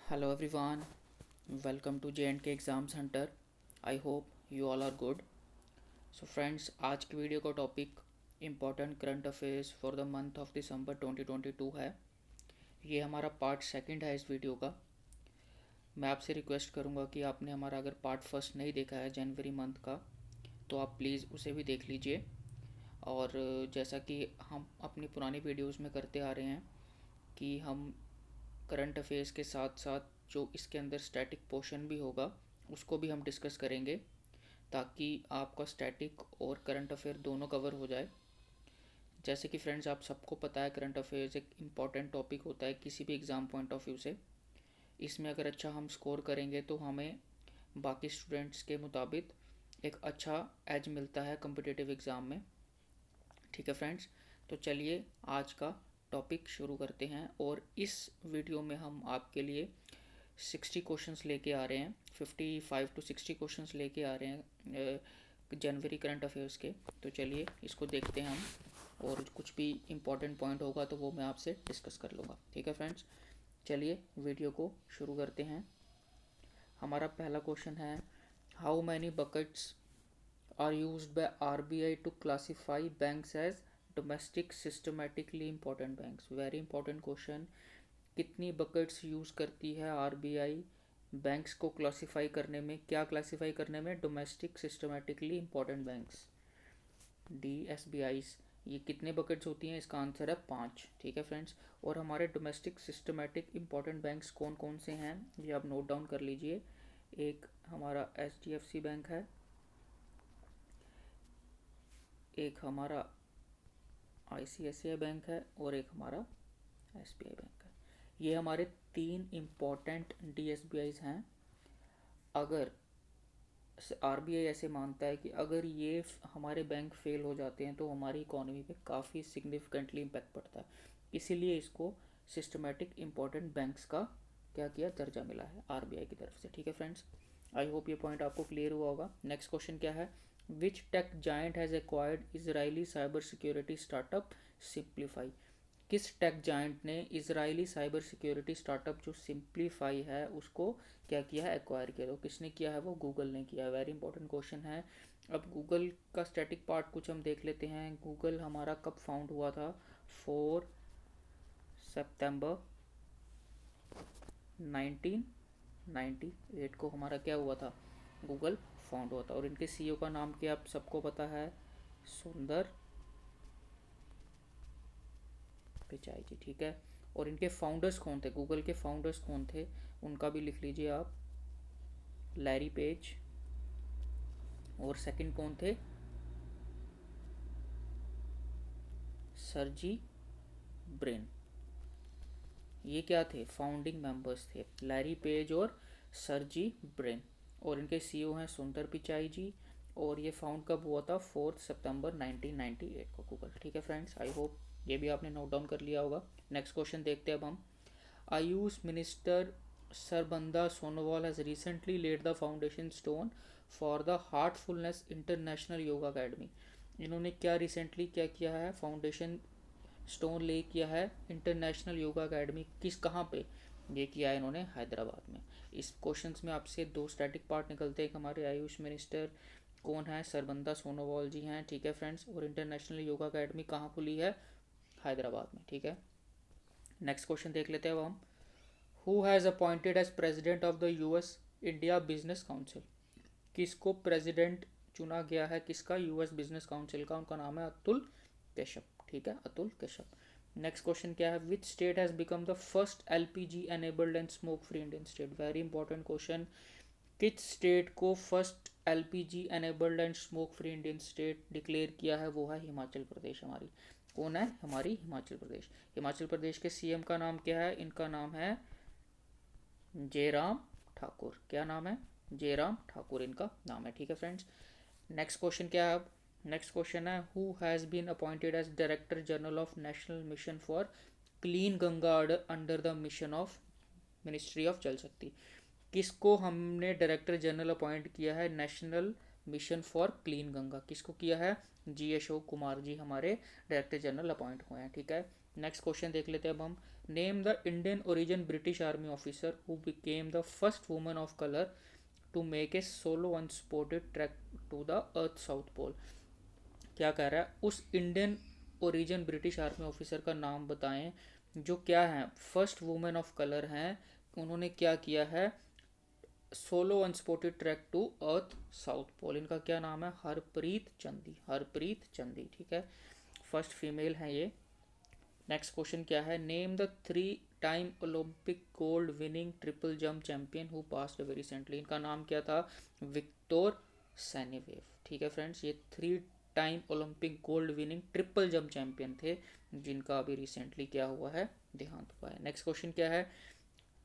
Hello everyone, welcome to J&K Exams Hunter. I hope you all are good. So friends, आज की video का topic important current affairs for the month of December 2022 है। ये हमारा part second है इस video का। मैं आपसे रिक्वेस्ट करूँगा कि आपने हमारा अगर पार्ट फर्स्ट नहीं देखा है जनवरी मंथ का तो आप प्लीज़ उसे भी देख लीजिए। और जैसा कि हम अपनी पुरानी वीडियोज़ में करते आ रहे हैं कि हम करंट अफेयर्स के साथ साथ जो इसके अंदर स्टैटिक पोर्शन भी होगा उसको भी हम डिस्कस करेंगे, ताकि आपका स्टैटिक और करंट अफेयर दोनों कवर हो जाए। जैसे कि फ्रेंड्स, आप सबको पता है करंट अफेयर्स एक इम्पॉर्टेंट टॉपिक होता है किसी भी एग्ज़ाम पॉइंट ऑफ व्यू से। इसमें अगर अच्छा हम स्कोर करेंगे तो हमें बाकी स्टूडेंट्स के मुताबिक एक अच्छा एज मिलता है कम्पिटिटिव एग्ज़ाम में। ठीक है फ्रेंड्स, तो चलिए आज का टॉपिक शुरू करते हैं। और इस वीडियो में हम आपके लिए 60 क्वेश्चंस लेके आ रहे हैं, 55 टू 60 क्वेश्चंस लेके आ रहे हैं जनवरी करंट अफेयर्स के। तो चलिए इसको देखते हैं हम, और कुछ भी इम्पोर्टेंट पॉइंट होगा तो वो मैं आपसे डिस्कस कर लूँगा। ठीक है फ्रेंड्स, चलिए वीडियो को शुरू करते हैं। हमारा पहला क्वेश्चन है, how many buckets are used by RBI to classify banks as domestic systematically important banks? Very important question. कितनी बकेट्स यूज़ करती है आरबीआई बैंक्स को क्लासीफाई करने में? क्या क्लासीफाई करने में? Domestic systematically important banks, DSBIs। ये कितने बकेट्स होती हैं? इसका आंसर है 5। ठीक है फ्रेंड्स, और हमारे डोमेस्टिक सिस्टमेटिक इंपॉर्टेंट बैंक्स कौन कौन से हैं ये आप नोट डाउन कर लीजिए। एक हमारा HDFC बैंक है, एक हमारा ICICI बैंक है, और एक हमारा SBI बैंक है। ये हमारे 3 इम्पॉर्टेंट DSBIs हैं। अगर आरबीआई ऐसे मानता है कि अगर ये हमारे बैंक फेल हो जाते हैं तो हमारी इकोनॉमी पे काफ़ी सिग्निफिकेंटली इम्पैक्ट पड़ता है, इसीलिए इसको सिस्टमेटिक इम्पॉर्टेंट बैंक्स का क्या किया, दर्जा मिला है आरबीआई की तरफ से। ठीक है फ्रेंड्स, आई होप ये पॉइंट आपको क्लियर हुआ होगा। नेक्स्ट क्वेश्चन क्या है, which tech giant has acquired Israeli cyber security startup simplify? किस टेक जायंट ने इजरायली साइबर सिक्योरिटी स्टार्टअप जो सिंप्लीफाई है उसको क्या किया है, एक्वायर किया? तो किसने किया है? वो गूगल ने किया है। वेरी इंपॉर्टेंट क्वेश्चन है। अब गूगल का स्टैटिक पार्ट कुछ हम देख लेते हैं। गूगल हमारा कब फाउंड हुआ था? 4 सितंबर 1998 को हमारा क्या हुआ था, गूगल फाउंड हुआ था। और इनके CEO का नाम क्या आप सबको पता है? सुंदर पिचाई जी। ठीक है, और इनके फाउंडर्स कौन थे? गूगल के फाउंडर्स कौन थे उनका भी लिख लीजिए आप, लैरी पेज। और सेकंड कौन थे? Sergey Brin. ये क्या थे? फाउंडिंग मेंबर्स थे, लैरी पेज और सर्जी ब्रिन। और इनके CEO हैं सुंदर पिचाई जी। और ये फाउंड कब हुआ था? 4 सितंबर 1998 को गूगल। ठीक है फ्रेंड्स, आई होप ये भी आपने नोट डाउन कर लिया होगा। नेक्स्ट क्वेश्चन देखते हैं अब हम। Ayush minister Sarbananda Sonowal has recently laid the foundation stone for the heartfulness international yoga academy. इन्होंने क्या रिसेंटली क्या किया है? फाउंडेशन स्टोन ले किया है इंटरनेशनल योगा अकेडमी। किस, कहाँ पे ये किया है इन्होंने? हैदराबाद में। इस क्वेश्चंस में आपसे 2 स्टैटिक पार्ट निकलते हैं। हमारे आयुष मिनिस्टर कौन है? सरबंदा सोनोवाल जी हैं। ठीक है फ्रेंड्स, और इंटरनेशनल योगा अकेडमी कहाँ खुली है? हैदराबाद में। ठीक है, नेक्स्ट क्वेश्चन देख लेते हैं अब हम। Who has appointed as president of the US India business council? किसको प्रेसिडेंट चुना गया है? किसका? US बिजनेस काउंसिल का। उनका नाम है अतुल कश्यप। ठीक है, अतुल कश्यप। नेक्स्ट क्वेश्चन क्या है, which state has become the first LPG enabled and smoke free Indian state? Very important question. किस स्टेट को first LPG enabled and smoke free Indian state declare किया है? वो है हिमाचल प्रदेश हमारी। कौन है? हमारी हिमाचल प्रदेश। हिमाचल प्रदेश के CM का नाम क्या है? इनका नाम है जयराम ठाकुर। क्या नाम है? जयराम ठाकुर इनका नाम है। ठीक है फ्रेंड्स, नेक्स्ट क्वेश्चन क्या है अब? नेक्स्ट क्वेश्चन है, who has been appointed as director general of national mission for clean Ganga under the mission of ministry of Jal Shakti? किसको हमने डायरेक्टर जनरल अपॉइंट किया है national mission for clean Ganga? किसको किया है? G अशोक कुमार जी हमारे डायरेक्टर जनरल अपॉइंट हुए हैं। ठीक है, नेक्स्ट क्वेश्चन देख लेते हैं अब हम। Name the Indian origin British army officer who became the first woman of colour to make a solo unsupported trek to the earth south pole. क्या कह रहा है, उस Indian origin British army officer का नाम बताएं जो क्या है, फर्स्ट वुमेन ऑफ कलर हैं, उन्होंने क्या किया है, solo unsupported trek to earth south pole. इनका क्या नाम है, हरप्रीत चंदी, हरप्रीत चंदी, ठीक है, फर्स्ट फीमेल है ये। नेक्स्ट क्वेश्चन क्या है, name the 3 time Olympic gold winning triple jump champion who passed away recently. इनका नाम क्या था, विक्टर सैनीवेव, ठीक है फ्रेंड्स, ये 3 time Olympic gold winning triple jump champion थे जिनका अभी रिसेंटली क्या हुआ है, देहांत हुआ है। नेक्स्ट क्वेश्चन क्या है,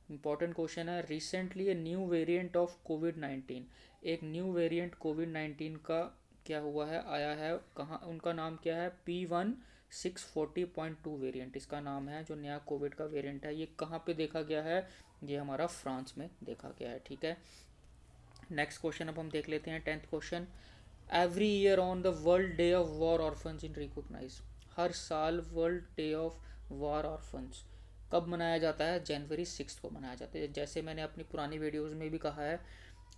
इंपॉर्टेंट क्वेश्चन है, recently a new variant of कोविड-19, एक न्यू वेरिएंट कोविड-19 का क्या हुआ है, आया है, कहाँ, उनका नाम क्या है, P1640.2 वेरिएंट इसका नाम है, जो नया कोविड का वेरिएंट है। ये कहाँ पे देखा गया है, ये हमारा फ्रांस में देखा गया है, ठीक है। नेक्स्ट क्वेश्चन अब हम देख लेते हैं, 10th question. Every year on the world day of war orphans in recognise, हर साल world day of war orphans कब मनाया जाता है, January 6 को मनाया जाता है। जैसे मैंने अपनी पुरानी वीडियोस में भी कहा है,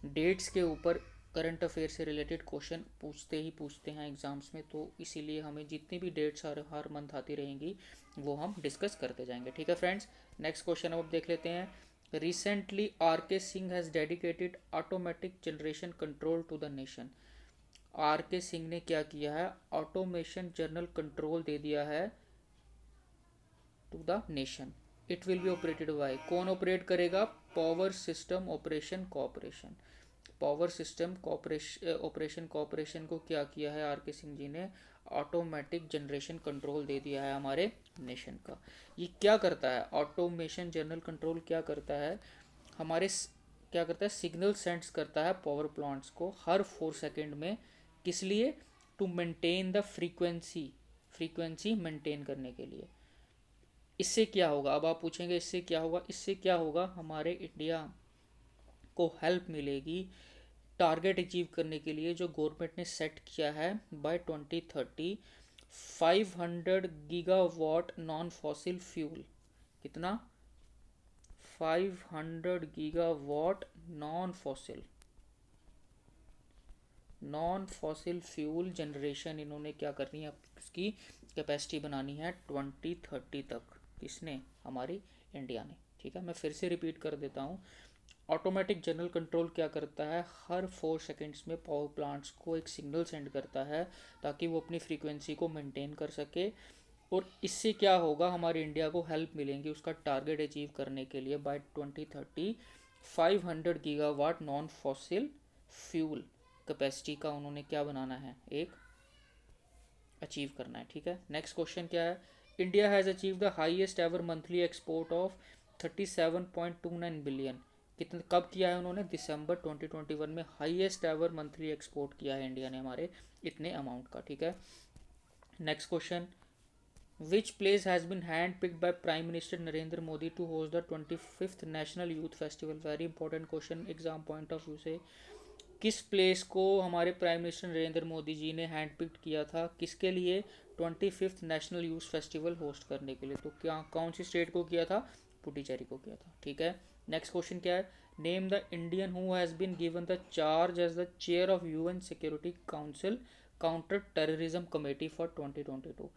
डेट्स के ऊपर करंट अफेयर से रिलेटेड क्वेश्चन पूछते हैं एग्जाम्स में, तो इसीलिए हमें जितनी भी डेट्स हर मंथ आती रहेंगी वो हम डिस्कस करते जाएंगे, ठीक है फ्रेंड्स। नेक्स्ट क्वेश्चन अब देख लेते हैं। Recently R.K. Singh has dedicated automatic generation control to the nation. R.K. Singh ने क्या किया है, ऑटोमेशन जनरल कंट्रोल दे दिया है to the nation. It will be operated by, कौन ऑपरेट करेगा, power system operation corporation. Power system operation corporation को क्या किया है, R.K. सिंह जी ने ऑटोमेटिक जनरेशन कंट्रोल दे दिया है हमारे नेशन का। ये क्या करता है, ऑटोमेशन जनरल कंट्रोल क्या करता है, हमारे क्या करता है, सिग्नल सेंड्स करता है पावर प्लांट्स को हर 4 सेकेंड में, किस लिए, to maintain the frequency maintain करने के लिए। इससे क्या होगा, अब आप पूछेंगे इससे क्या होगा, इससे क्या होगा, हमारे इंडिया को हेल्प मिलेगी टारगेट अचीव करने के लिए जो गवर्नमेंट ने सेट किया है by 2030, 500 gigawatt non fossil fuel. कितना, 500 gigawatt non fossil fuel generation इन्होंने क्या करनी है, उसकी कैपेसिटी बनानी है 2030 तक। किसने, हमारी इंडिया ने, ठीक है। मैं फिर से रिपीट कर देता हूँ, ऑटोमेटिक जनरल कंट्रोल क्या करता है, हर 4 सेकेंड्स में पावर प्लांट्स को एक सिग्नल सेंड करता है ताकि वो अपनी फ्रीक्वेंसी को मेंटेन कर सके, और इससे क्या होगा, हमारे इंडिया को हेल्प मिलेंगी उसका टारगेट अचीव करने के लिए by 2030, 500 gigawatt non fossil fuel capacity का उन्होंने क्या बनाना है, एक अचीव करना है, ठीक है। नेक्स्ट क्वेश्चन क्या है, India has achieve the highest ever monthly export of 37.29 billion. कितने, कब किया है उन्होंने, दिसंबर 2021 में हाईएस्ट एवर मंथली एक्सपोर्ट किया है इंडिया ने हमारे इतने अमाउंट का, ठीक है। Next question, which place has been hand picked by prime minister Narendra Modi to host the 25th national youth festival. Very important question exam point of view से, किस प्लेस को हमारे प्राइम मिनिस्टर नरेंद्र मोदी जी ने हैंड पिक्ड किया था, किसके लिए, 25th national youth festival host करने के लिए। तो क्या, कौन सी स्टेट को किया था, पुडुचेरी को किया था, ठीक है। नेक्स्ट क्वेश्चन क्या है, name the Indian who has been given the charge as the chair of UN security council counter terrorism committee for 2022।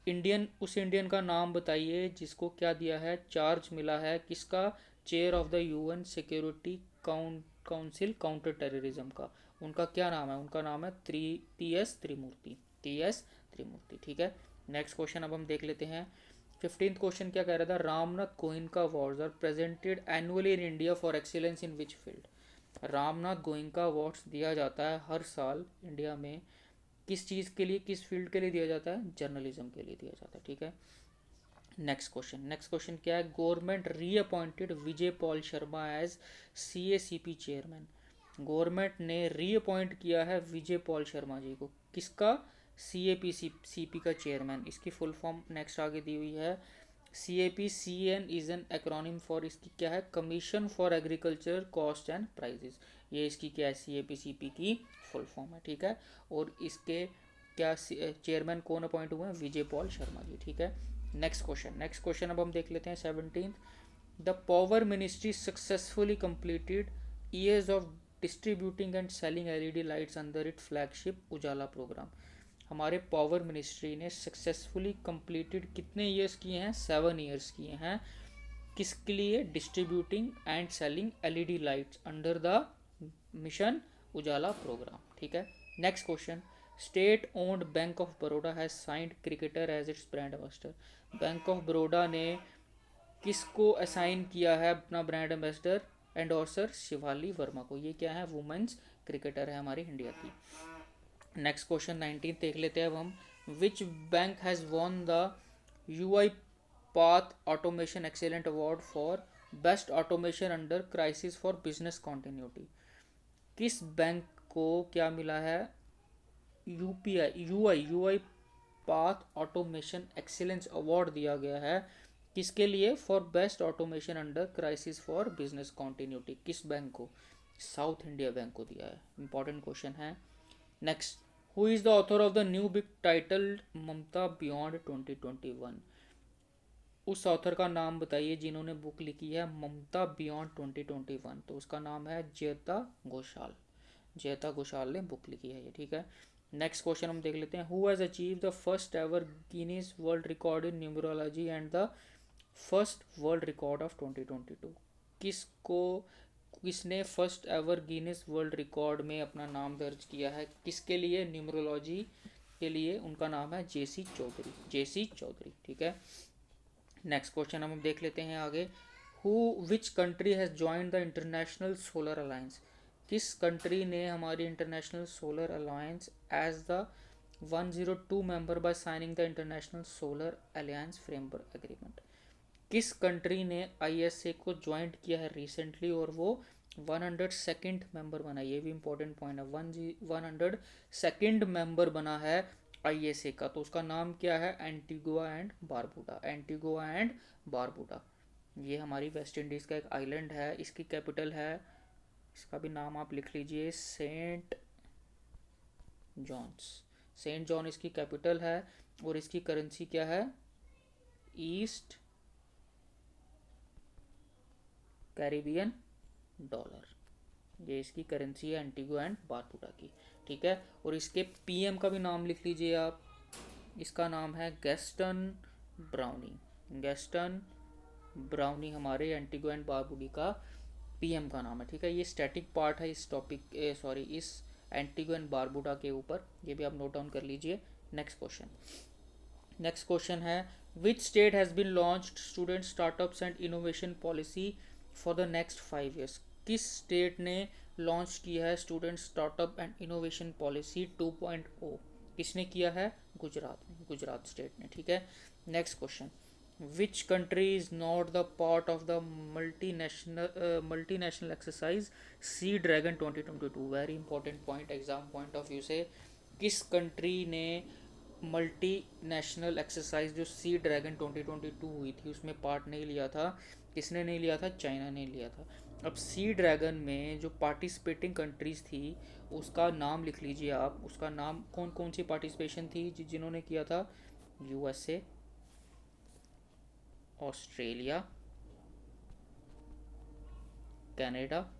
Indian, उस इंडियन का नाम बताइए जिसको क्या दिया है, चार्ज मिला है किसका, chair of the UN security council counter terrorism का। उनका क्या नाम है, उनका नाम है TS त्रिमूर्ति, ठीक है। नेक्स्ट क्वेश्चन अब हम देख लेते हैं। 15th क्वेश्चन क्या कह रहा था, Ramnath Goenka awards are presented annually in India for excellence in which field. Ramnath Goenka awards दिया जाता है हर साल इंडिया में, किस चीज़ के लिए, किस फील्ड के लिए दिया जाता है, जर्नलिज्म के लिए दिया जाता है, ठीक है। नेक्स्ट क्वेश्चन क्या है, government reappointed Vijay Paul Sharma as CACP chairman. Government ने रीअपॉइंट किया है विजय पॉल शर्मा जी को, किसका, CAPCP का चेयरमैन। इसकी फुल फॉर्म नेक्स्ट आगे दी हुई है, CAPCN is an acronym for, इसकी क्या है, commission for agriculture cost and prices. ये इसकी क्या है, CAPCP की फुल फॉर्म है, ठीक है। और इसके क्या चेयरमैन कौन अपॉइंट हुए हैं, विजय पॉल शर्मा जी, ठीक है। नेक्स्ट क्वेश्चन अब हम देख लेते हैं 17th। The power ministry successfully completed years of distributing and selling LED lights under it flagship Ujala program. हमारे पावर मिनिस्ट्री ने सक्सेसफुली कंप्लीटेड कितने ईयर्स किए हैं? 7 ईयर्स किए हैं। किसके लिए? Distributing and selling LED lights under the mission Ujala program. ठीक है। Next question. State owned bank of Baroda has signed cricketer as its brand ambassador. Bank of Baroda ने किसको असाइन किया है अपना brand ambassador? Endorser Shivali Verma को। ये क्या है? वुमेन्स क्रिकेटर है हमारी इंडिया की। नेक्स्ट क्वेश्चन 19 देख लेते हैं अब हम। Which bank has won the UiPath automation excellent award for best automation under crisis for business continuity. किस बैंक को क्या मिला है? UiPath automation excellence award दिया गया है। किसके लिए? For best automation under crisis for business continuity. किस बैंक को? साउथ इंडिया बैंक को दिया है। इंपॉर्टेंट क्वेश्चन है। Next. Who is the author of the new book titled Mamata beyond 2021। उस ऑथर का नाम बताइए जिन्होंने बुक लिखी है ममता बियॉन्ड 2021। तो उसका नाम है जयता घोषाल। जयता घोषाल ने बुक लिखी है ये। ठीक है। नेक्स्ट क्वेश्चन हम देख लेते हैं। Who has achieve the first ever Guinness world record in numerology and the first world record of 2022। किसने first ever Guinness world record में अपना नाम दर्ज किया है? किसके लिए? न्यूमरोलॉजी के लिए। उनका नाम है जेसी चौधरी। ठीक है। नेक्स्ट क्वेश्चन हम देख लेते हैं आगे। Which country has joined the international solar alliance. किस कंट्री ने हमारी international solar alliance as the 102 member by signing the international solar alliance framework agreement. किस कंट्री ने आईएसए को ज्वाइंट किया है रिसेंटली और वो 102nd मेंबर बना? ये भी इंपॉर्टेंट पॉइंट है। 102nd मेंबर बना है आईएसए का। तो उसका नाम क्या है? Antigua and Barbuda. ये हमारी वेस्ट इंडीज़ का एक आइलैंड है। इसकी कैपिटल है, इसका भी नाम आप लिख लीजिए, सेंट जॉन इसकी कैपिटल है। और इसकी करेंसी क्या है? East Caribbean dollar. ये इसकी करेंसी है एंटीगुआ एंड बारबुडा की। ठीक है। और इसके पीएम का भी नाम लिख लीजिए आप। इसका नाम है गैस्टन ब्राउनी हमारे एंटीगुआ एंड बारबुडी का पीएम का नाम है। ठीक है। ये स्टैटिक पार्ट है इस टॉपिक इस एंटीगुआ एंड बारबुडा के ऊपर। ये भी आप नोट डाउन कर लीजिए। नेक्स्ट क्वेश्चन है। Which state has been launched student startups and innovation policy for the next 5 years। किस स्टेट ने लॉन्च किया है student startup and innovation policy 2.0? किसने किया है? गुजरात स्टेट ने। ठीक है। Next question. Which country is not the part of the multinational exercise sea dragon 2022। Very important point exam point of view से। किस कंट्री ने मल्टी नेशनल एक्सरसाइज जो सी ड्रैगन 2022 हुई थी उसमें पार्ट नहीं लिया था? किसने नहीं लिया था? चाइना ने लिया था। अब सी ड्रैगन में जो पार्टिसिपेटिंग कंट्रीज थी उसका नाम लिख लीजिए आप। उसका नाम कौन कौन सी पार्टिसिपेशन थी जिन्होंने किया था? USA, Australia, Canada,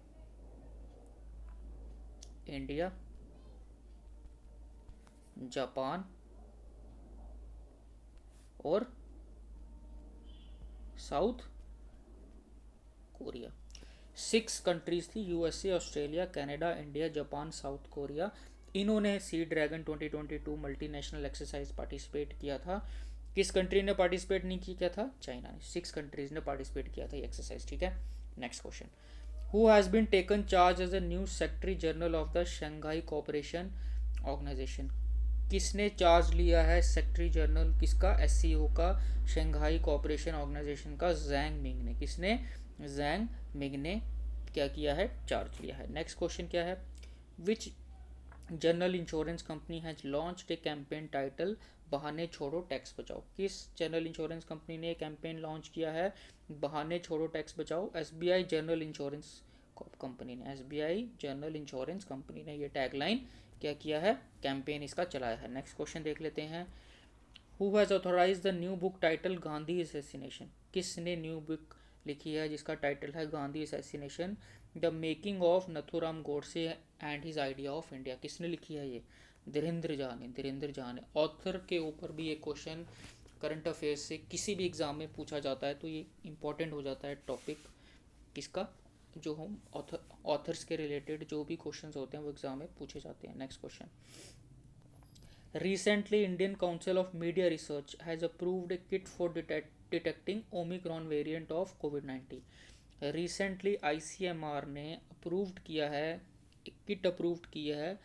India, Japan और साउथ कोरिया। 6 कंट्रीज थी। USA, Australia, Canada, India, Japan, south Korea. इन्होंने सी ड्रैगन 2022 मल्टीनेशनल एक्सरसाइज पार्टिसिपेट किया था। किस कंट्री ने पार्टिसिपेट नहीं किया था? चाइना ने। 6 कंट्रीज ने पार्टिसिपेट किया था ये एक्सरसाइज। ठीक है। Next question. Who has been taken charge as a new secretary general of the Shanghai cooperation organisation. किसने चार्ज लिया है सेक्रेटरी जनरल किसका? एससीओ का, शंघाई कोऑपरेशन ऑर्गेनाइजेशन का? जैंग मिंग ने। किसने? जैंग मिंग ने क्या किया है? चार्ज लिया है। नेक्स्ट क्वेश्चन क्या है? Which general insurance company has launched a campaign title Bahane Chhodo tax Bachao. किस जनरल इंश्योरेंस कंपनी ने कैंपेन लॉन्च किया है बहाने छोड़ो टैक्स बचाओ? एसबीआई जनरल इंश्योरेंस कंपनी ने ये टैगलाइन क्या किया है? कैंपेन इसका चलाया है। नेक्स्ट क्वेश्चन देख लेते हैं। Who has authorise the new book title Gandhi assassination, किसने न्यू बुक लिखी है जिसका टाइटल है Gandhi assassination the making of Nathuram Godse and his idea of India, किसने लिखी है ये? धीरेन्द्र झा ने, धीरेन्द्र झा ने। ऑथर के ऊपर भी एक क्वेश्चन करंट अफेयर्स से किसी भी एग्जाम में पूछा जाता है तो ये इंपॉर्टेंट हो जाता है टॉपिक किसका, जो हम ऑथर्स के रिलेटेड जो भी क्वेश्चंस होते हैं वो एग्जाम में पूछे जाते हैं। Next question, recently Indian Council of Media Research has approved a kit for detecting Omicron variant of COVID-19। Recently ICMR ने अप्रूव्ड किया है, एक किट अप्रूव्ड किया है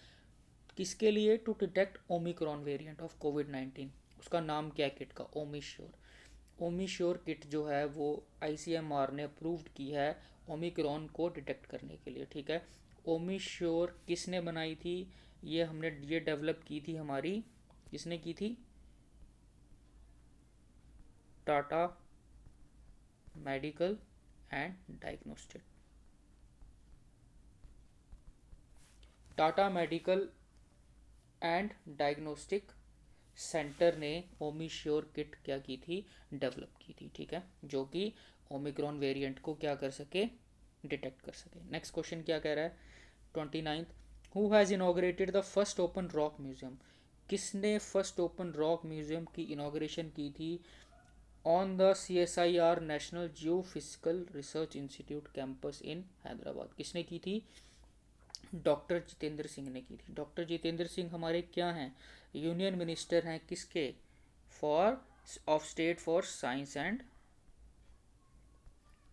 किसके लिए? To detect Omicron variant of कोविड-19। उसका नाम क्या है किट का? ओमिश्योर। ओमिश्योर किट जो है वो ICMR ने अप्रूव्ड की है ओमिक्रॉन को डिटेक्ट करने के लिए, ठीक है। ओमिश्योर किसने बनाई थी? ये डेवलप की थी हमारी, किसने की थी? Tata medical and diagnostic, Tata medical and diagnostic centre ने ओमिश्योर किट क्या की थी? डेवलप की थी, ठीक है, जो कि ओमिक्रॉन वेरिएंट को क्या कर सके? डिटेक्ट कर सके। नेक्स्ट क्वेश्चन क्या कह रहा है? 29th, who has inaugurated the first open rock museum, किसने फर्स्ट ओपन रॉक म्यूजियम की इनॉग्रेशन की थी? On the CSIR national geophysical research institute campus इन हैदराबाद, किसने की थी? डॉक्टर जितेंद्र सिंह ने की थी। डॉक्टर जितेंद्र सिंह हमारे क्या हैं? यूनियन मिनिस्टर हैं किसके? For of state for science and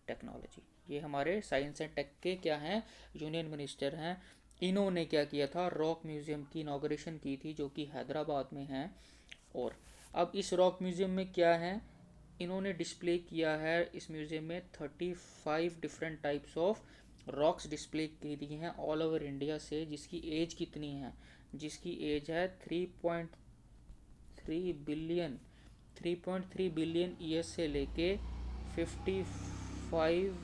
technology, ये हमारे साइंस एंड टेक के क्या हैं? यूनियन मिनिस्टर हैं। इन्होंने क्या किया था? रॉक म्यूजियम की इनॉग्रेशन की थी जो कि हैदराबाद में है। और अब इस रॉक म्यूजियम में क्या है? इन्होंने डिस्प्ले किया है इस म्यूजियम में 35 different types of rocks display की दी हैं ऑल ओवर इंडिया से, जिसकी एज कितनी है? जिसकी एज है 3.3 बिलियन, 3.3 बिलियन ईयर्स से लेके 55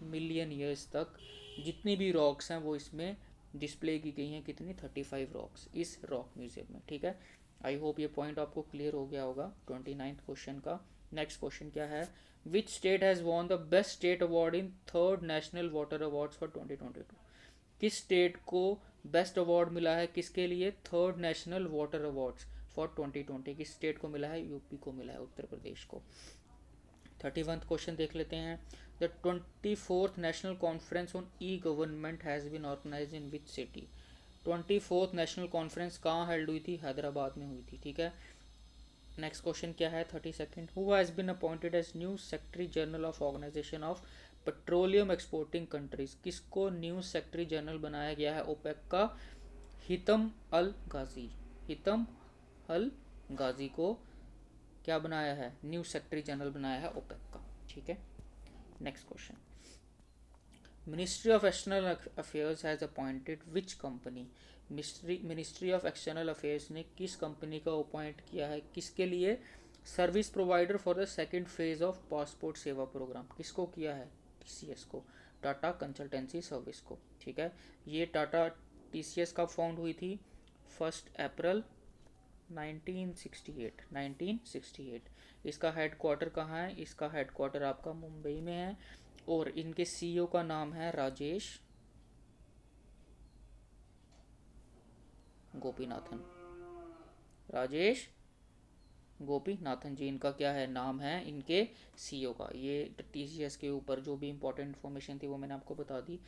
मिलियन ईयर्स तक जितनी भी रॉक्स हैं वो इसमें डिस्प्ले की गई हैं। कितनी? 35 रॉक्स इस रॉक म्यूजियम में, ठीक है। आई होप ये पॉइंट आपको क्लियर हो गया होगा 29th क्वेश्चन का। नेक्स्ट क्वेश्चन क्या है? Which state has won the best state award in third national water awards for 2022, किस स्टेट को बेस्ट अवार्ड मिला है? किसके लिए? Third national water awards for 2020 किस स्टेट को मिला है? यूपी को मिला है, उत्तर प्रदेश को। 31th क्वेश्चन देख लेते हैं। The 24th national conference on e government has been organise in which city, 24th national conference कहाँ हेल्ड हुई थी? हैदराबाद में हुई थी, ठीक है। नेक्स्ट क्वेश्चन क्या है? 32nd, who has been appointed as new secretary general of organisation of petroleum exporting countries, किसको न्यू सेक्रेटरी जनरल बनाया गया है ओपेक का? हितम अल गाजी, हितम अल गाजी को क्या बनाया है? न्यू सेक्रेटरी जनरल बनाया है ओपेक का, ठीक है। Next question, ministry of external affairs has appointed which company, ministry of external affairs ने किस कंपनी का अपॉइंट किया है? किसके लिए? Service provider for the second phase of passport सेवा प्रोग्राम, किसको किया है? TCS को, टाटा कंसल्टेंसी सर्विस को, ठीक है। ये टाटा TCS कब फाउंड हुई थी? 1 अप्रैल 1968। इसका हेडक्वार्टर कहाँ है? इसका हेडक्वार्टर आपका मुंबई में है। और इनके CEO का नाम है राजेश गोपीनाथन, राजेश गोपीनाथन जी इनका क्या है? नाम है इनके CEO का। ये TCS के ऊपर जो भी इंपॉर्टेंट इन्फॉर्मेशन थी वो मैंने आपको बता दी।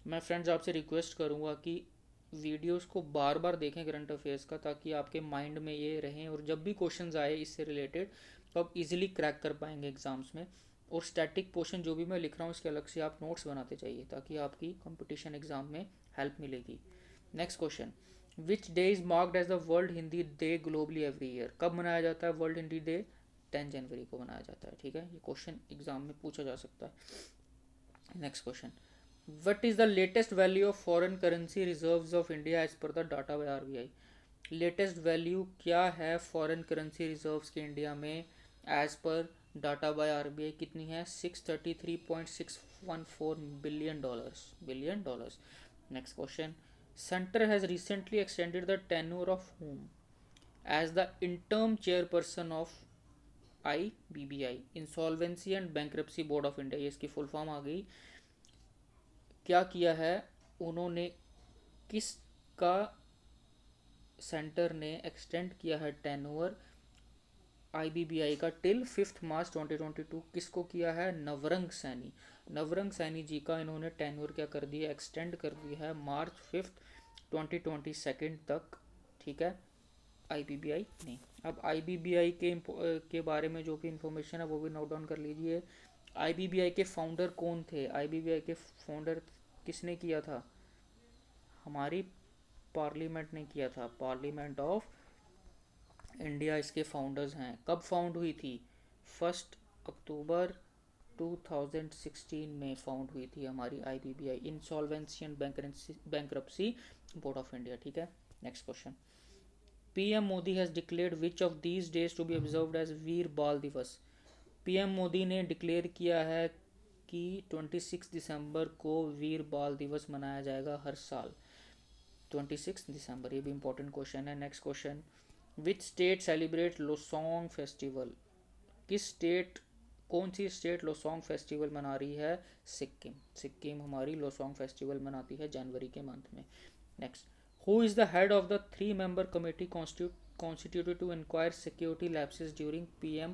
मैं फ्रेंड्स आपसे रिक्वेस्ट करूँगा कि वीडियोस को बार बार देखें करंट अफेयर्स का, ताकि आपके माइंड में ये रहें और जब भी क्वेश्चंस आए इससे रिलेटेड तो आप इजीली क्रैक कर पाएंगे एग्जाम्स में। और स्टैटिक पोर्शन जो भी मैं लिख रहा हूँ उसके अलग से आप नोट्स बनाते जाइए ताकि आपकी कंपटीशन एग्जाम में हेल्प मिलेगी। Next question, which day is marked as the world Hindi day globally every year, कब मनाया जाता है वर्ल्ड हिंदी डे? 10 जनवरी को मनाया जाता है, ठीक है। ये क्वेश्चन एग्जाम में पूछा जा सकता है। Next question, What is the latest value of foreign currency reserves of India as per the data by RBI? Latest value क्या है फॉरेन करेंसी रिजर्व्स के इंडिया में एज पर डाटा बाय RBI? कितनी है? 633.614 billion dollars. Next question, centre has recently extended the tenure of home, as the interim chairperson of IBBI, insolvency and bankruptcy board of India, ये इसकी full form आ गई। क्या किया है उन्होंने, किसका सेंटर ने एक्सटेंड किया है टेनओवर IBBI का टिल 5 मार्च 2022, किसको किया है, नवरंग सैनी। नवरंग सैनी जी का इन्होंने टेनओवर क्या कर दिया, एक्सटेंड कर दिया है मार्च 5 2022 तक, ठीक है, IBBI नहीं। अब IBBI के बारे में जो भी इंफॉर्मेशन है वो भी नोट डाउन कर लीजिए। IBBI के फाउंडर कौन थे, IBBI के फाउंडर किसने किया था, हमारी पार्लियामेंट ने किया था, पार्लियामेंट ऑफ इंडिया इसके फाउंडर्स हैं। कब फाउंड हुई थी, 1 अक्टूबर 2016 में फाउंड हुई थी हमारी IBBI, insolvency and bankruptcy board of India, ठीक है। Next question, PM Modi has declared which of these days to be observed as Veer Bal Diwas. PM Modi ने डिक्लेयर किया है कि 26 दिसंबर को वीर बाल दिवस मनाया जाएगा हर साल, 26 दिसंबर, ये भी इंपॉर्टेंट क्वेश्चन है। Next question, which state celebrate Losoong festival, किस स्टेट, कौन सी स्टेट लोसोंग फेस्टिवल मना रही है, सिक्किम, सिक्किम हमारी लोसोंग फेस्टिवल मनाती है जनवरी के मंथ में। Next, who is the head of the 3 member committee constituted to inquire security lapses during PM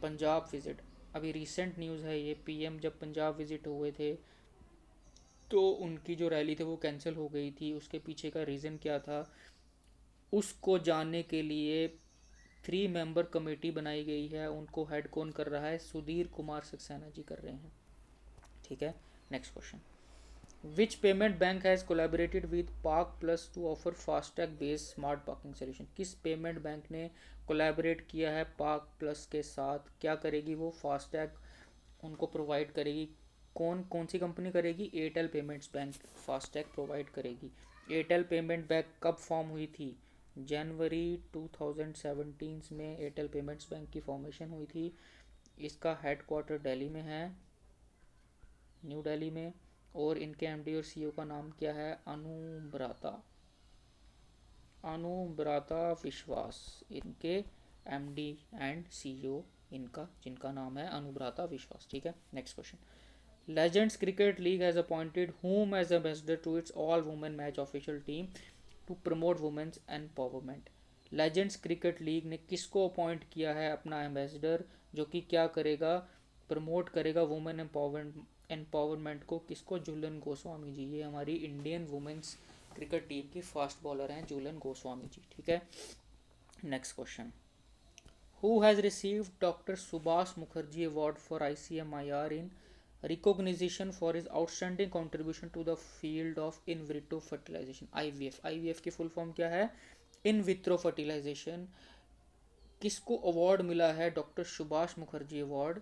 Punjab visit. अभी रिसेंट न्यूज़ है ये, PM जब पंजाब विजिट हुए थे तो उनकी जो रैली थी वो कैंसिल हो गई थी, उसके पीछे का रीज़न क्या था, उसको जानने के लिए 3 मेंबर कमेटी बनाई गई है, उनको हेड कौन कर रहा है, सुधीर कुमार सक्सेना जी कर रहे हैं, ठीक है। Next question, which payment bank has collaborated with park plus two offer FASTag based smart parking solution, किस पेमेंट बैंक ने कोलैबोरेट किया है पार्क प्लस के साथ, क्या करेगी वो, फास्टैग उनको प्रोवाइड करेगी, कौन कौन सी कंपनी करेगी, Airtel payments bank FASTag provide करेगी। एयरटेल पेमेंट बैंक कब फॉर्म हुई थी, जनवरी 2017 में एयरटेल पेमेंट्स बैंक की फॉर्मेशन हुई थी। इसका हेडक्वार्टर दिल्ली में है, न्यू दिल्ली में, और इनके MD और CEO का नाम क्या है, अनुब्राता विश्वास, इनके MD एंड CEO इनका, जिनका नाम है अनुब्राता विश्वास, ठीक है। Next question, Legends Cricket League has appointed whom as ambassador to its all-women match official team to promote women's empowerment। Legends Cricket League ने किसको अपॉइंट किया है अपना एम्बेसडर, जो कि क्या करेगा, प्रमोट करेगा वुमेन एम्पावरमेंट को, किसको, झूलन गोस्वामी जी, ये हमारी इंडियन वुमेन्स क्रिकेट टीम की फास्ट बॉलर हैं झूलन गोस्वामी जी, ठीक है। Next question, who has received doctor Subhash Mukherjee award for ICMIR in recognition for his outstanding contribution to the field of in vitro fertilization, IVF। IVF की full form क्या है, in vitro fertilisation. किसको award मिला है, doctor Subhash Mukherjee award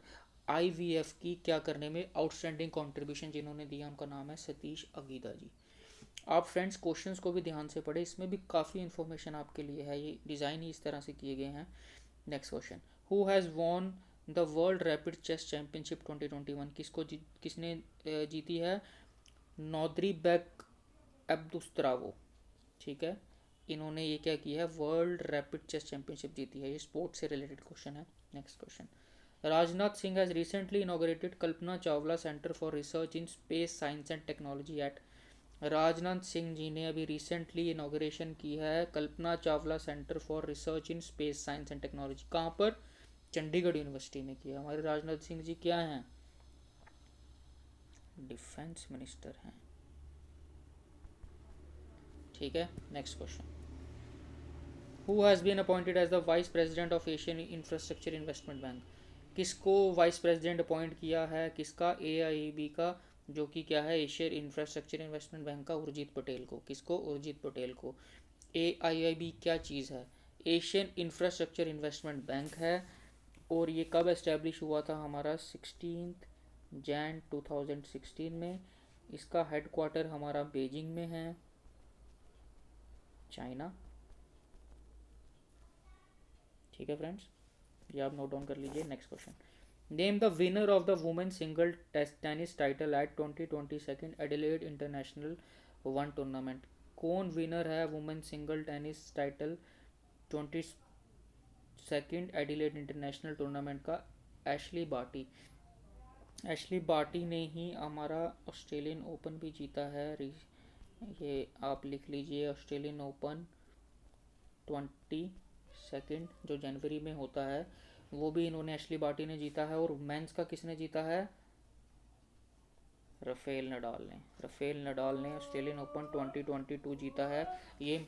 IVF की क्या करने में, आउटस्टैंडिंग कंट्रीब्यूशन जिन्होंने दिया उनका नाम है सतीश अगीदा जी। आप फ्रेंड्स क्वेश्चंस को भी ध्यान से पढ़े, इसमें भी काफ़ी इन्फॉर्मेशन आपके लिए है, ये डिज़ाइन ही इस तरह से किए गए हैं। Next question, who has won the world rapid chess championship 2021, किसने जीती है, नौद्रीबेक अब्दुस्त्रावो, ठीक है, इन्होंने ये क्या किया है, वर्ल्ड रैपिड चेस चैम्पियनशिप जीती है, ये स्पोर्ट्स से रिलेटेड क्वेश्चन है। Next question, Rajnath Singh has recently inaugurated Kalpana Chawla centre for research in space science and technology at, Rajnath Singh ji ने अभी रिसेंटली इनॉग्रेशन की है Kalpana Chawla centre for research in space science and technology, कहाँ पर, चंडीगढ़ यूनिवर्सिटी में किया। हमारे राजनाथ सिंह जी क्या हैं, डिफेंस मिनिस्टर हैं, ठीक है। Next question, who has been appointed as the vice president of Asian infrastructure investment bank, किसको वाइस प्रेसिडेंट अपॉइंट किया है, किसका, AIIB का, जो कि क्या है, एशियन इंफ्रास्ट्रक्चर इन्वेस्टमेंट बैंक का, उर्जित पटेल को, किसको, उर्जित पटेल को। AIIB क्या चीज़ है, एशियन इंफ्रास्ट्रक्चर इन्वेस्टमेंट बैंक है, और ये कब एस्टेब्लिश हुआ था हमारा, 16 जैन 2016 में। इसका हेडक्वार्टर हमारा बीजिंग में है, चाइना, ठीक है फ्रेंड्स, ये आप नोट डाउन कर लीजिए। Next question, name the winner of the women single tennis title at 2022 Adelaide international 1 tournament, कौन विनर है women single tennis title 22nd Adelaide international tournament का एशली बार्टी ने ही हमारा ऑस्ट्रेलियन ओपन भी जीता है। ये आप लिख लीजिए, ऑस्ट्रेलियन ओपन 22 जो जनवरी में होता है वो भी इन्होंने एशली बार्टी ने जीता है। और मेंस का किसने जीता है? रफेल नडाल ने ऑस्ट्रेलियन ओपन 2022 जीता है। ये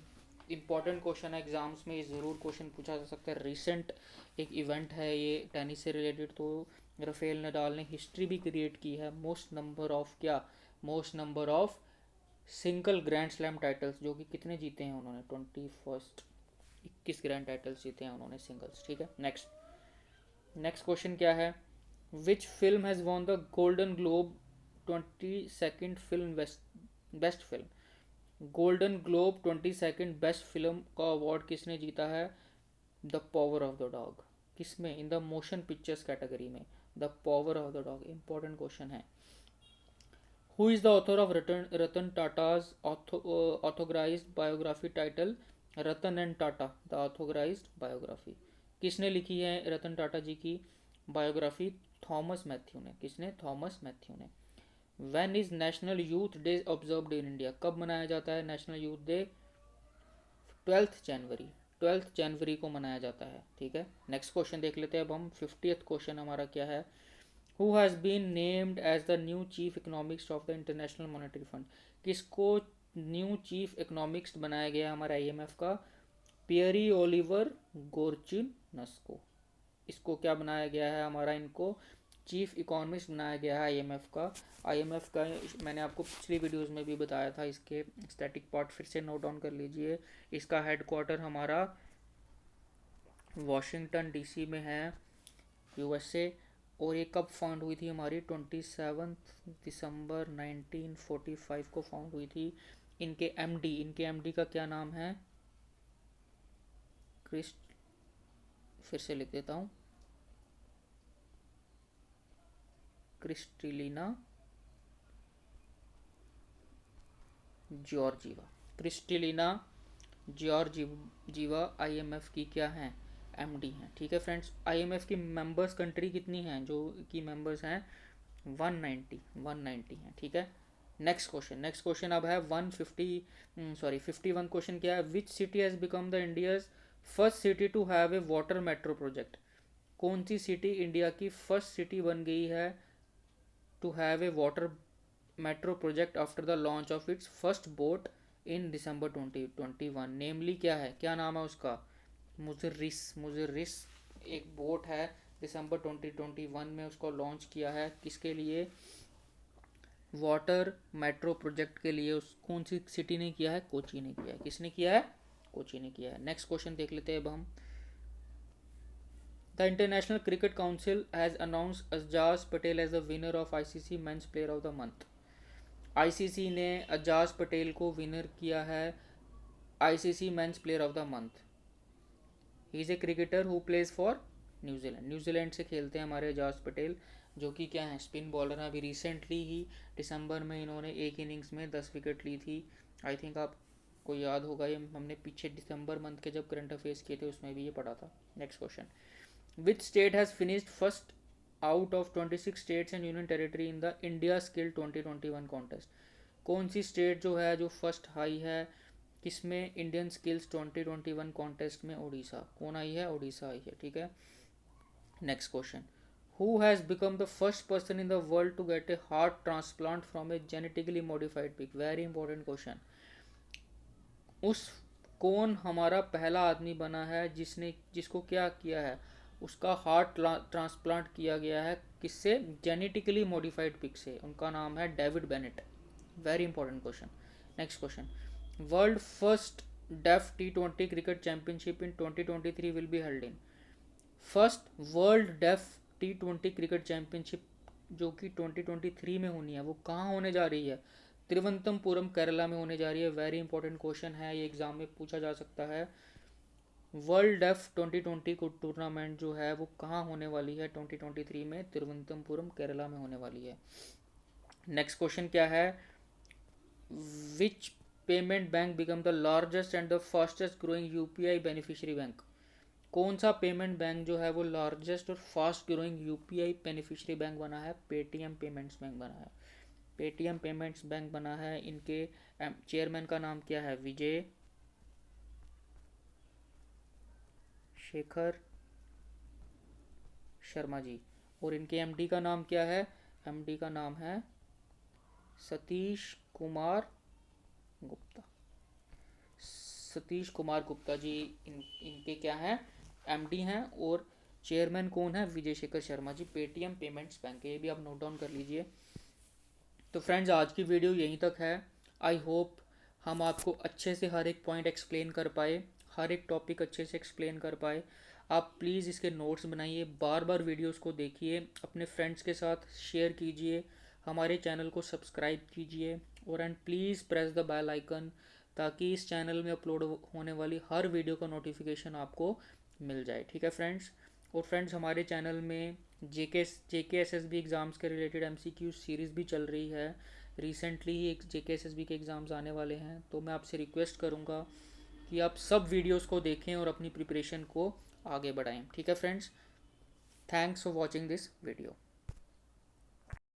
इंपॉर्टेंट क्वेश्चन है, एग्जाम्स में ये ज़रूर क्वेश्चन पूछा जा सकता है। रिसेंट एक इवेंट है ये टेनिस से रिलेटेड, तो रफेल नडाल ने हिस्ट्री भी क्रिएट की है। Most number of single grand slam titles, जो कि कितने जीते हैं उन्होंने? 21 ग्रैंड टाइटल्स जीते हैं उन्होंने सिंगल्स। ठीक है, नेक्स्ट क्वेश्चन क्या है? Which film has won the Golden Globe 22nd film best film? Golden Globe 22nd best film का अवार्ड किसने जीता है? The power of the dog. किसमें? In the motion pictures category में। The power of the dog important question है। Who is the author of Ratan Tata's authorised biography title Ratan and Tata the authorised biography? किसने लिखी है रतन टाटा जी की बायोग्राफी? थॉमस मैथ्यू ने। किसने? Thomas Matthew ने। When is national youth day observed in India? कब मनाया जाता है नेशनल यूथ डे? 12th जनवरी को मनाया जाता है। ठीक है, नेक्स्ट क्वेश्चन देख लेते हैं अब हम। 50th क्वेश्चन हमारा क्या है? Who has been named as the new chief economics of the international monetary fund? किसको न्यू चीफ इकोनॉमिक्स बनाया गया हमारा IMF का? पियरी ओलिवर गोर्चिनस को। इसको क्या बनाया गया है हमारा? इनको चीफ इकोनॉमिस्ट बनाया गया है IMF का। मैंने आपको पिछली वीडियोस में भी बताया था। इसके स्टैटिक पार्ट फिर से नोट डाउन कर लीजिए। इसका हेडक्वार्टर हमारा वॉशिंगटन DC में है, USA। और ये कब फाउंड हुई थी हमारी? 27 दिसंबर 1945 को फाउंड हुई थी। इनके MD का क्या नाम है? फिर से लिख देता हूँ, क्रिस्टलिना जॉर्जीवा IMF की क्या है? MD हैं। ठीक है फ्रेंड्स, IMF की मेंबर्स कंट्री कितनी हैं? जो की मेंबर्स हैं 190 हैं। ठीक है, नेक्स्ट क्वेश्चन अब है 51 क्वेश्चन क्या है? Which city has become the India's first city to have a water metro project? कौन सी सिटी इंडिया की फर्स्ट सिटी बन गई है to have a water metro project after the launch of its first boat in December 2021? Namely क्या है? क्या नाम है उसका? मुजर्रिस एक बोट है, दिसंबर 2021 में उसको लॉन्च किया है। किसके लिए? वाटर मेट्रो प्रोजेक्ट के लिए। उस कौन सी सिटी ने किया है? कोची ने किया है। किसने किया है? कोची ने किया है। नेक्स्ट क्वेश्चन देख लेते हैं अब हम। The international cricket council has announced Ajaz Patel as the winner of ICC men's player of the month. ICC ने अजाज पटेल को विनर किया है ICC men's player of the month. He is a cricketer who plays for New Zealand से खेलते हैं हमारे अजाज पटेल, जो कि क्या है? स्पिन बॉलर हैं। अभी रिसेंटली ही दिसंबर में इन्होंने एक इनिंग्स में 10 विकेट ली थी। आई थिंक आपको याद होगा, ये हमने पीछे दिसंबर मंथ के जब करंट अफेयर्स किए थे उसमें भी ये पढ़ा था। Next question, which state has finished first out of 26 states and union territory in the India skill 2021 contest? कौन सी स्टेट जो है जो फर्स्ट आई है किसमें? इंडियन स्किल्स 2021 कॉन्टेस्ट में उड़ीसा। कौन आई है? उड़ीसा आई है। ठीक है, next question, who has become the first person in the world to get a heart transplant from a genetically modified pig? Very important question. कौन हमारा पहला आदमी बना है जिसको क्या किया है? उसका हार्ट ट्रांसप्लांट किया गया है। किससे? जेनेटिकली मॉडिफाइड पिग से। उनका नाम है David Bennett. Very important question. Next question, world first deaf T20 cricket championship in 2023 will be held in? First world deaf T20 cricket championship जो कि 2023 में होनी है, वो कहाँ होने जा रही है? तिरुवनंतपुरम केरला में होने जा रही है। वेरी इंपॉर्टेंट क्वेश्चन है, ये एग्जाम में पूछा जा सकता है। वर्ल्ड डेफ 2020 को टूर्नामेंट जो है वो कहाँ होने वाली है? 2023 में तिरुवनंतपुरम केरला में होने वाली है। नेक्स्ट क्वेश्चन क्या है? विच payment bank become the largest and the fastest growing UPI beneficiary bank? कौन सा पेमेंट बैंक जो है वो लार्जेस्ट और fast growing UPI beneficiary bank बना है? पेटीएम पेमेंट्स बैंक बना है। पेटीएम पेमेंट्स बैंक बना है। इनके चेयरमैन का नाम क्या है? विजय शेखर शर्मा जी। और इनके एमडी का नाम क्या है? एमडी का नाम है सतीश कुमार गुप्ता। सतीश कुमार गुप्ता जी इनके क्या हैं? एमडी हैं। और चेयरमैन कौन है? Vijay Shekhar Sharma ji. Paytm payments bank, ये भी आप नोट डाउन कर लीजिए। तो फ्रेंड्स, आज की वीडियो यहीं तक है। आई होप हम आपको अच्छे से हर एक पॉइंट एक्सप्लेन कर पाए, हर एक टॉपिक अच्छे से एक्सप्लेन कर पाए। आप प्लीज़ इसके नोट्स बनाइए, बार बार वीडियोस को देखिए, अपने फ्रेंड्स के साथ शेयर कीजिए, हमारे चैनल को सब्सक्राइब कीजिए और and please press the bell icon, ताकि इस चैनल में अपलोड होने वाली हर वीडियो का नोटिफिकेशन आपको मिल जाए। ठीक है फ्रेंड्स? और फ्रेंड्स, हमारे चैनल में जेके एसएसबी एग्ज़ाम्स के रिलेटेड एमसीक्यू सीरीज़ भी चल रही है। रिसेंटली ही एक जेके एसएसबी के एग्ज़ाम्स आने वाले हैं, तो मैं आपसे रिक्वेस्ट करूँगा कि आप सब वीडियोस को देखें और अपनी प्रिपरेशन को आगे बढ़ाएं। ठीक है friends? Thanks for watching this video.